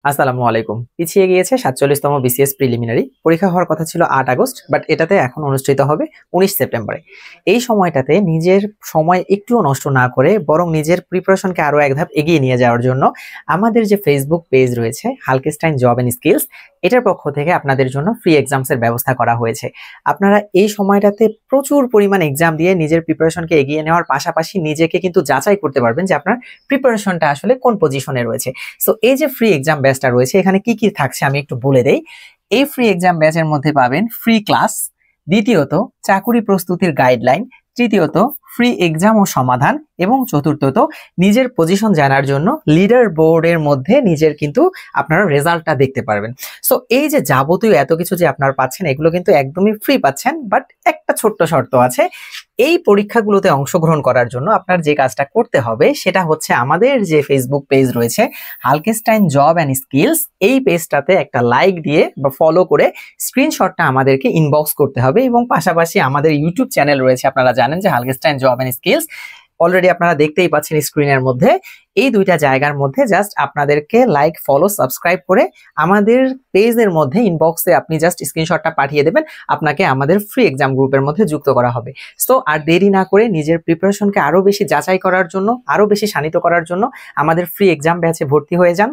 আসসালামু আলাইকুম। পিছিয়ে গিয়েছে ৪৭তম বিসিএস প্রিলিমিনারি পরীক্ষা হওয়ার কথা ছিল ৮ আগস্ট, বাট এটাতে এখন অনুষ্ঠিত হবে ১৯ সেপ্টেম্বরে। এই সময়টাতে নিজের সময় একটুও নষ্ট না করে বরং নিজের প্রিপারেশনকে আরো এক ধাপ এগিয়ে নিয়ে যাওয়ার জন্য আমাদের যে ফেসবুক পেজ রয়েছে হালকেস্টাইন জব এন্ড স্কিলস, এটার পক্ষ থেকে আপনাদের জন্য ফ্রি এক্সামস এর ব্যবস্থা করা হয়েছে। আপনারা এই সময়টাতে প্রচুর পরিমাণ এক্সাম দিয়ে নিজের প্রিপারেশনকে এগিয়ে নেওয়ার পাশাপাশি নিজেকে কিন্তু যাচাই করতে পারবেন যে আপনার প্রিপারেশনটা আসলে কোন পজিশনে রয়েছে। সো এই যে ফ্রি এক্সাম ব্যাচটা রয়েছে এখানে কি কি থাকছে আমি একটু বলে দেই। এই ফ্রি এক্সাম ব্যাচের মধ্যে পাবেন ফ্রি ক্লাস, দ্বিতীয়ত চাকুরি প্রস্তুতির গাইডলাইন, তৃতীয়ত ফ্রি এক্সাম ও সমাধান, এবং চতুর্থত নিজের পজিশন জানার জন্য লিডার বোর্ডের মধ্যে নিজের কিন্তু আপনারা রেজাল্টটা দেখতে পারবেন। সো এই যে যাবতীয় এত কিছু যে আপনারা পাচ্ছেন এগুলো কিন্তু একদমই ফ্রি পাচ্ছেন, বাট একটা ছোট্ট শর্ত আছে। এই পরীক্ষাগুলোতে অংশগ্রহণ করার জন্য আপনার যে কাজটা করতে হবে সেটা হচ্ছে আমাদের যে ফেসবুক পেজ রয়েছে হালকেস্টাইন জব অ্যান্ড স্কিলস, এই পেজটাতে একটা লাইক দিয়ে বা ফলো করে স্ক্রিনশটটা আমাদেরকে ইনবক্স করতে হবে, এবং পাশাপাশি আমাদের ইউটিউব চ্যানেল রয়েছে, আপনারা জানেন যে হালকেস্টাইন জব অ্যান্ড স্কিলস, অলরেডি আপনারা দেখতেই পাচ্ছেন স্ক্রিনের মধ্যে। এই দুইটা জায়গার মধ্যে জাস্ট আপনাদেরকে লাইক, ফলো, সাবস্ক্রাইব করে আমাদের পেজের মধ্যে ইনবক্সে আপনি জাস্ট স্ক্রিনশটটা পাঠিয়ে দেবেন, আপনাকে আমাদের ফ্রি এক্সাম গ্রুপের মধ্যে যুক্ত করা হবে। সো আর দেরি না করে নিজের প্রিপারেশনকে আরো বেশি যাচাই করার জন্য, আরো বেশি শানিত করার জন্য আমাদের ফ্রি এক্সাম ব্যাচে ভর্তি হয়ে যান।